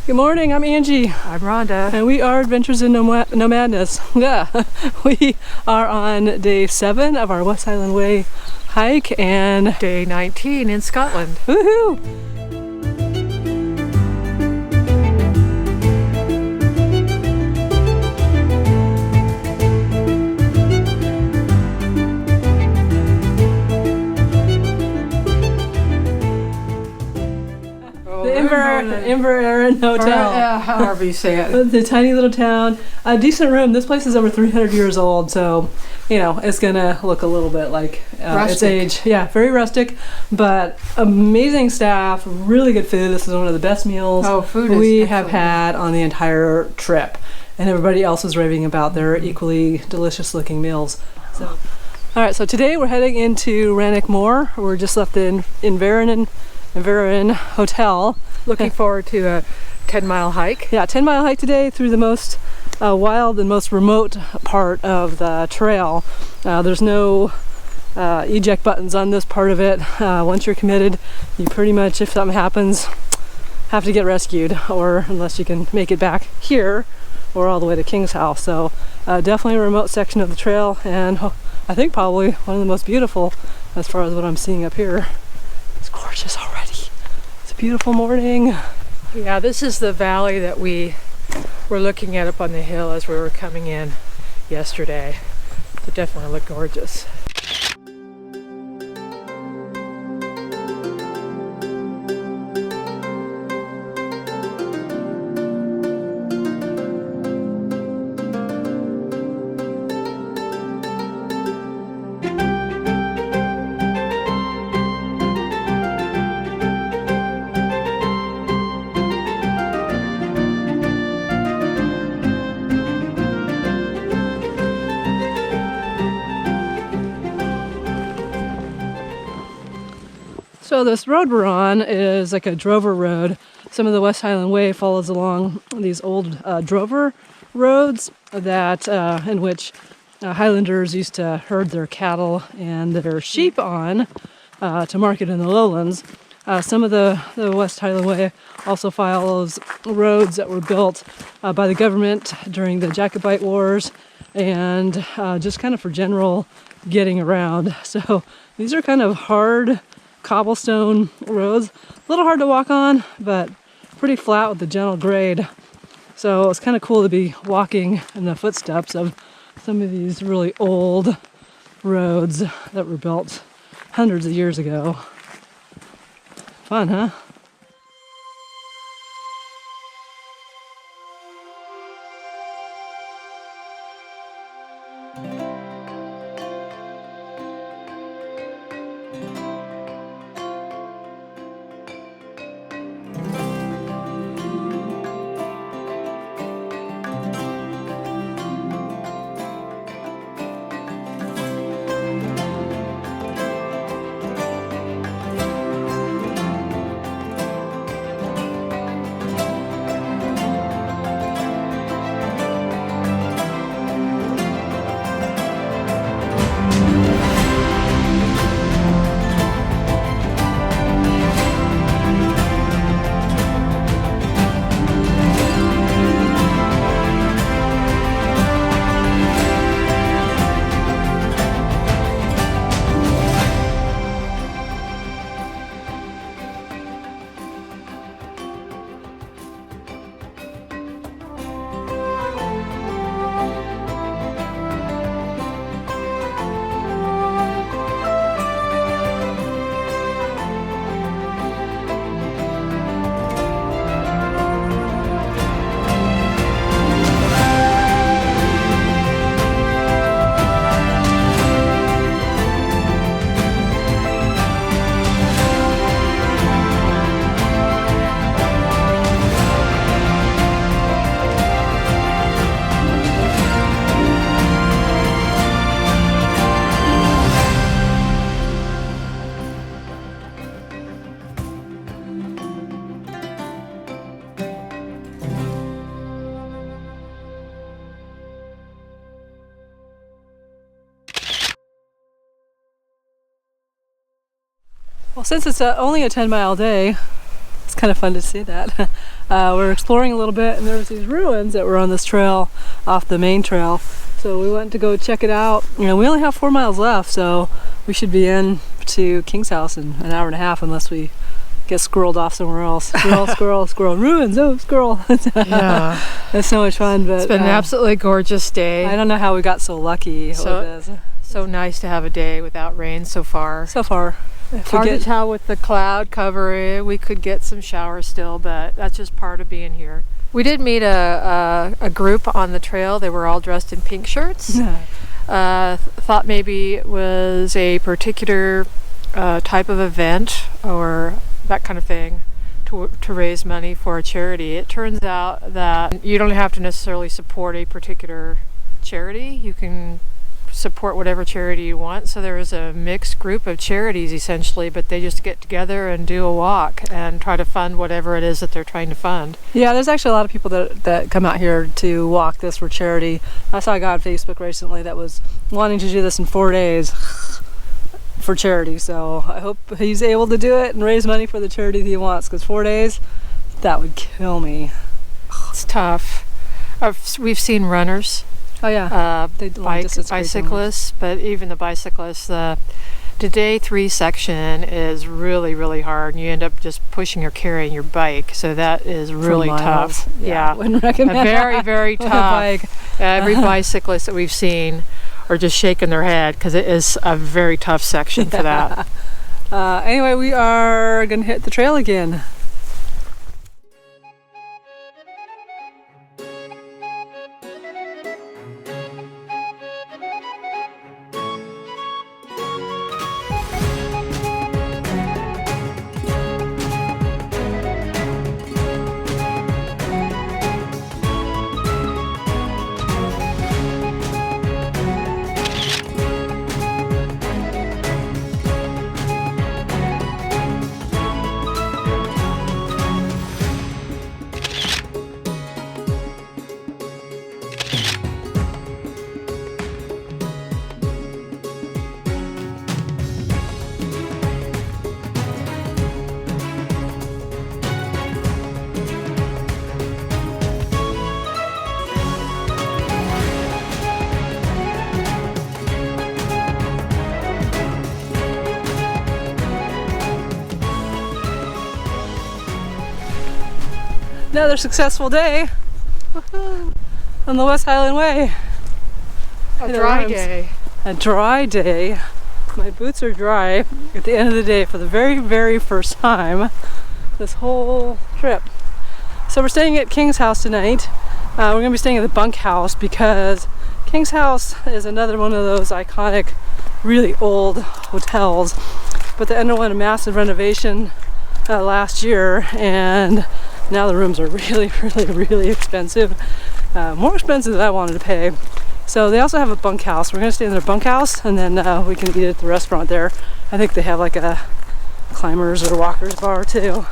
Good morning, I'm Angie. I'm Rhonda. And we are Adventures in Nomadness. Yeah, we are on day 7 of our West Highland Way hike and Day 19 in Scotland. woohoo! The Inveroran Hotel. However you say it. The tiny little town. A decent room. This place is over 300 years old, so you know it's gonna look a little bit like its age. Yeah, very rustic, but amazing staff, really good food. This is one of the best meals we have had on the entire trip, and everybody else is raving about their equally delicious looking meals. So, all right, so today we're heading into Rannoch Moor. We're just left the Inverorn Hotel. Looking forward to a 10-mile hike. Yeah, 10-mile hike today through the most wild and most remote part of the trail. There's no eject buttons on this part of it. Once you're committed, you pretty much, if something happens, have to get rescued, or unless you can make it back here or all the way to Kingshouse. So definitely a remote section of the trail, and I think probably one of the most beautiful as far as what I'm seeing up here. It's gorgeous already. It's a beautiful morning. Yeah, this is the valley that we were looking at up on the hill as we were coming in yesterday. It definitely looked gorgeous. So this road we're on is like a drover road. Some of the West Highland Way follows along these old drover roads that in which Highlanders used to herd their cattle and their sheep on to market in the lowlands. Some of the West Highland Way also follows roads that were built by the government during the Jacobite Wars and just kind of for general getting around. So these are kind of hard cobblestone roads, a little hard to walk on, but pretty flat with a gentle grade. So it's kind of cool to be walking in the footsteps of some of these really old roads that were built hundreds of years ago. Fun, huh? Well, since it's only a 10-mile day, It's kind of fun to see that. We're exploring a little bit, and there was these ruins that were on this trail off the main trail. So we went to go check it out. You know, we only have 4 miles left, so we should be in to Kingshouse in an hour and a half unless we get squirreled off somewhere else. Squirrel ruins. Oh, squirrel. Yeah. It's so much fun. But It's been an absolutely gorgeous day. I don't know how we got so lucky with this. So nice to have a day without rain so far. So far. It's hard to tell with the cloud cover. We could get some showers still, but that's just part of being here. We did meet a group on the trail. They were all dressed in pink shirts. Thought maybe it was a particular type of event or that kind of thing to raise money for a charity. It turns out that you don't have to necessarily support a particular charity. You can support whatever charity you want. So there is a mixed group of charities essentially, but they just get together and do a walk and try to fund whatever it is that they're trying to fund. Yeah, there's actually a lot of people that come out here to walk this for charity. I saw a guy on Facebook recently that was wanting to do this in 4 days for charity, so I hope he's able to do it and raise money for the charity that he wants, because 4 days, that would kill me. It's tough. We've seen runners. Oh yeah, Bicyclists, but even the bicyclists, the day 3 section is really, really hard, and you end up just pushing or carrying your bike, so that is really tough. Yeah, wouldn't recommend very, very tough. Every bicyclist that we've seen are just shaking their head because it is a very tough section for that. Anyway, we are gonna hit the trail again. Another successful day on the West Highland Way. A dry day. A dry day. My boots are dry at the end of the day for the very, very first time this whole trip. So we're staying at Kingshouse tonight. We're going to be staying at the bunkhouse because Kingshouse is another one of those iconic, really old hotels, but they underwent a massive renovation last year, and now the rooms are really, really, really expensive. More expensive than I wanted to pay. So they also have a bunkhouse. We're going to stay in their bunkhouse, and then we can eat at the restaurant there. I think they have like a climbers or walkers bar too.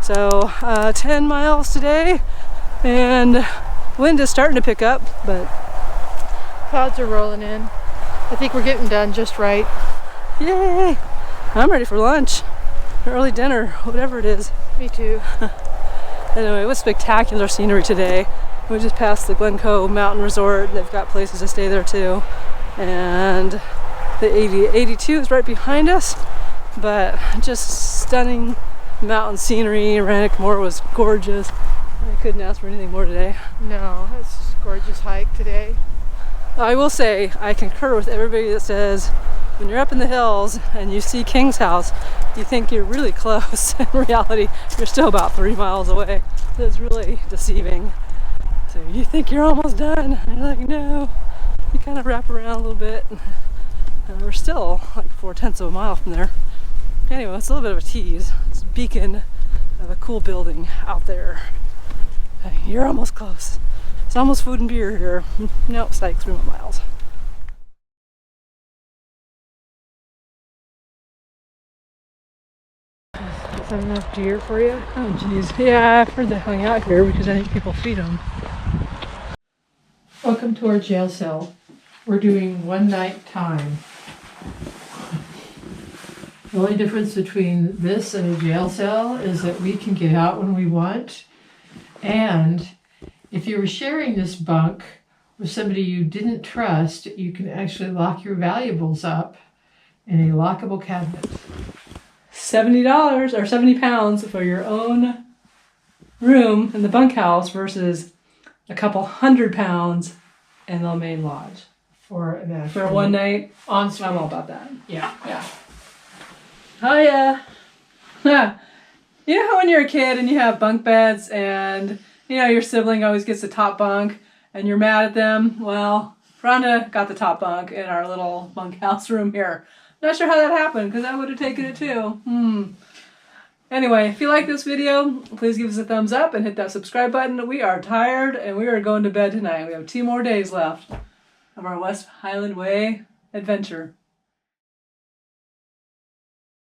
So 10 miles today, and wind is starting to pick up, but clouds are rolling in. I think we're getting done just right. Yay! I'm ready for lunch, early dinner, whatever it is. Me too. Anyway, it was spectacular scenery today. We just passed the Glencoe Mountain Resort. They've got places to stay there too. And the 82 is right behind us, but just stunning mountain scenery. Rannoch Moor was gorgeous. I couldn't ask for anything more today. No, it's a gorgeous hike today. I will say, I concur with everybody that says when you're up in the hills and you see Kingshouse, you think you're really close. In reality, you're still about 3 miles away. So it's really deceiving. So you think you're almost done, and you're like, no. You kind of wrap around a little bit, and we're still like 4/10 of a mile from there. Anyway, it's a little bit of a tease. It's a beacon of a cool building out there. You're almost close. It's almost food and beer here. No, it's like 3 more miles. Is that enough deer for you? Oh geez, yeah, I've heard they hung out here because I think people feed them. Welcome to our jail cell. We're doing one night time. The only difference between this and a jail cell is that we can get out when we want. And if you were sharing this bunk with somebody you didn't trust, you can actually lock your valuables up in a lockable cabinet. $70 or 70 pounds for your own room in the bunkhouse versus a couple $100 in the main lodge. For one night. On I'm all about that. Yeah. Oh yeah. You know how when you're a kid and you have bunk beds and you know your sibling always gets the top bunk and you're mad at them? Well, Rhonda got the top bunk in our little bunkhouse room here. Not sure how that happened because I would have taken it too. Anyway, if you like this video, please give us a thumbs up and hit that subscribe button. We are tired and we are going to bed tonight. We have 2 more days left of our West Highland Way adventure.